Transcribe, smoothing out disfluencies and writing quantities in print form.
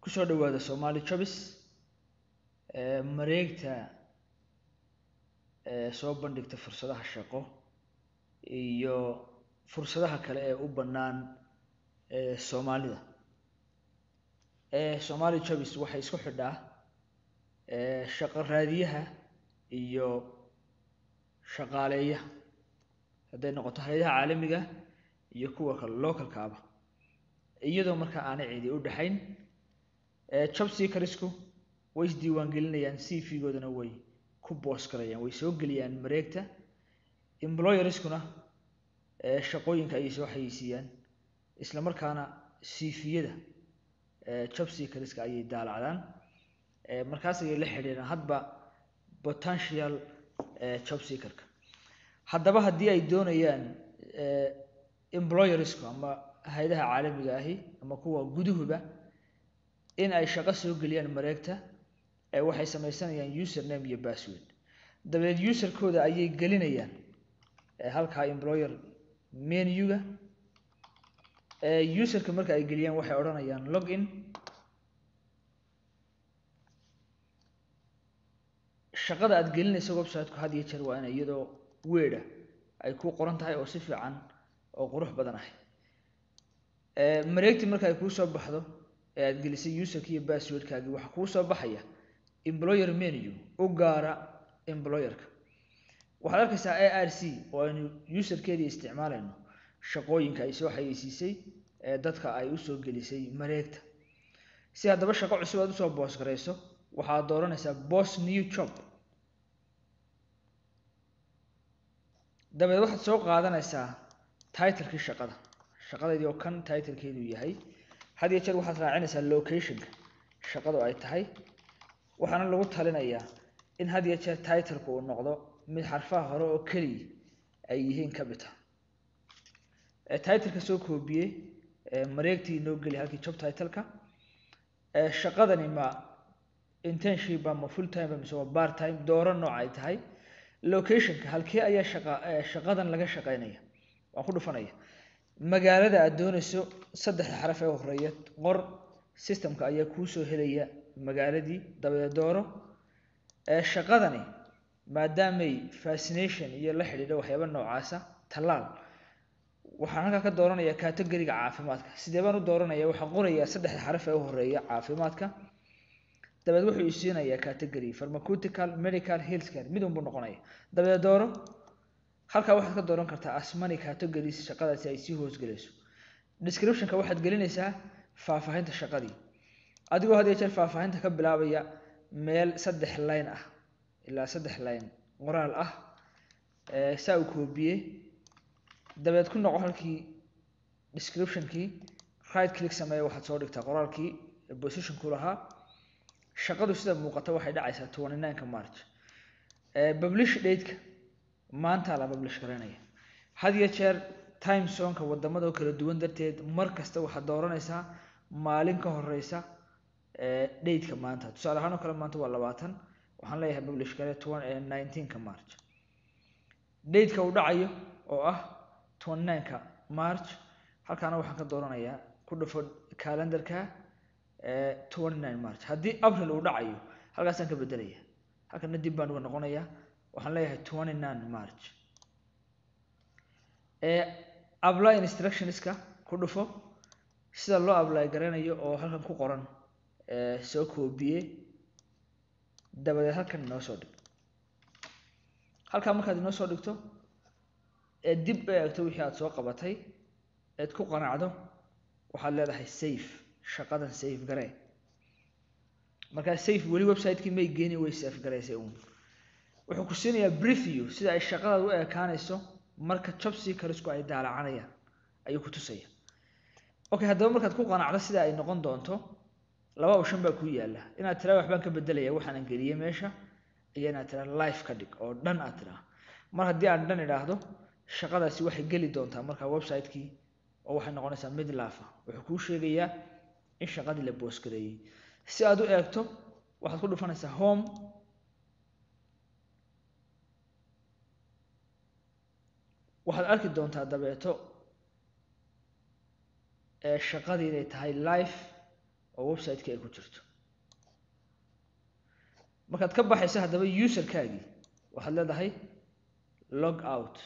kusoo dhawaada Somali Jobs mareegta soo bandhigta fursadaha shaqo iyo fursadaha kale ee u bannaan Soomaalida. Somali Jobs waxay isku xidhaa shaqo raadiyaha iyo shaqaaleeyaha hadday noqoto hay'adaha caalamiga iyo kuwa kale localka ah iyadoo marka aanay cidi u dhaxayn. Job seekersku way isdiiwaan gelinayaan CV-goodana way ku boos galayaan, way soo geliyaan mareegta. Employerskuna shaqooyinka ay soo xayeysiiyaan isla markaana CV-yada job seekerska ayay daalacdaan markaas ay la xiriiraan hadba potential job seekerka. haddaba haddii ay doonayaan employersku ama hay'adaha caalamiga ahi ama kuwa guduhuba in ay shaqo soo geliyaan mareegta waxay samaysanayaan username iyo password. dabadeed userkooda ayay gelinayaan halka employer menu-ga. Userka marka ay geliyaan waxay odhanayaan login. shaqada aad gelinayso website-ku had iyo jeer waa in iyadoo weedha ay ku qoran tahay oo si fiican oo qurux badan ah. mareegtii marka ay ku soo baxdo aad gelisay userka iyo password-kaaga waxa ku soo baxaya employer menu u gaara employerka. waxaad arkaysaa ARC oo aynu userkeedii isticmaalayno shaqooyinka ay soo xayeysiisay dadka ay u soo gelisay mareegta. si haddaba shaqo cusub aad u soo boos garayso waxaad dooranaysaa boss new job. dabadeed waxaad soo qaadanaysaa title-kii shaqada. shaqadeedii oo kan title-keedu yahay. had iyo jeer waxaad raacinaysaa location-ka shaqadu ay tahay. waxaana lagu talinayaa in had iyo jeer title-ku uu noqdo mid xarfaha hore oo keliya ay yihiin capital. title-ka soo koobiyey mareegtii noo geli halkii job title-ka. shaqadani ma internship ama full time ama part time dooro nooc ay tahay. location-ka halkee ayaa shaqadan laga shaqeynaya waan ku dhufanaya. magaalada aad doonayso saddex xaraf ee horeeya qor. systemka ayaa kuu soo helaya magaaladii. dabadeed dooro shaqadani maadaamay fascination iyo la xidhiidho waxyaabo noocaasa talaal waxaan halkaa ka dooranayaa category-ga caafimaadka. sidee baan u dooranayaa? waxaan qorayaa saddex xaraf ee horeeya caafimaadka. dabadeed wuxuu isiinayaa category pharmaceutical medical healthcare mid unbuu noqonaya. dabadeed dooro. halkaa waxaad ka dooran kartaa as many categories shaqadaasi ay sii hoos gelayso. description-ka waxaad gelinaysaa faahfaahinta shaqadii adigoo had iyo jeer faahfaahinta ka bilaabaya meel 3 line ah ilaa 3 line qoraal ah saa u koobiyey. dabadeed ku noqo halkii description-kii right click samee waxaad soo dhigtaa qoraalkii position-ku lahaa. shaqadu sida muuqata waxay dhacaysaa 29 March. publish date-ka maanta la publish gareynaya. had iyo jeer time zone-ka wadamada kala duwan darteed mar kasta waxaad dooranaysaa maalin ka horeysa date-ka maanta. tusaale ahaan oo kale maanta waa 20 waxaan leeyahay publish gare 19 March. date-ka uu dhacayo oo ah 29 March halkaana waxaan ka dooranayaa ku dhufo calendar-ka 29 March. haddii April uu dhacayo halkaasaan ka bedelaya. halkana dib baan uga noqonayaa waxaan leeyahay 29 March. apply instructions-ka ku dhufo sida loo apply garanayo oo halkan ku qoran soo koobiyey. dabadeed halkan inoo soo dhig. halkaa markaad inoo soo dhigto dib eegto wixii aad soo qabatay eed ku qanacdo waxaad leedahay save. shaqadan save garee. markaa save weli website-kii may geeni way save gareysay uun. wuxuu ku siinayaa preview sida ay shaqadaadu u ekaanayso marka job seekersku ay daalacanayaan ayuu ku tusaya. okay haddaba markaad ku qanacdo sida ay noqon doonto laba option baa ku yaala. inaad tiraa waxbaan ka bedelaya waxaan geliyay meesha iyo inaad tiraa live ka dhig oo dhan aad tiraa. mar haddii aan dhan idhaahdo shaqadaasi waxay geli doontaa marka website-kii oo waxay noqonaysaa mid live ah. wuxuu kuu sheegayaa in shaqadii la boos gareeyay. si aad u eegto waxaad ku dhufanaysaa home. waxaad arki doontaa dabeeto shaqadii inay tahay live oo website-ka ay ku jirto markaad ka baxaysa haddaba user-kaagii waxaad leedahay log out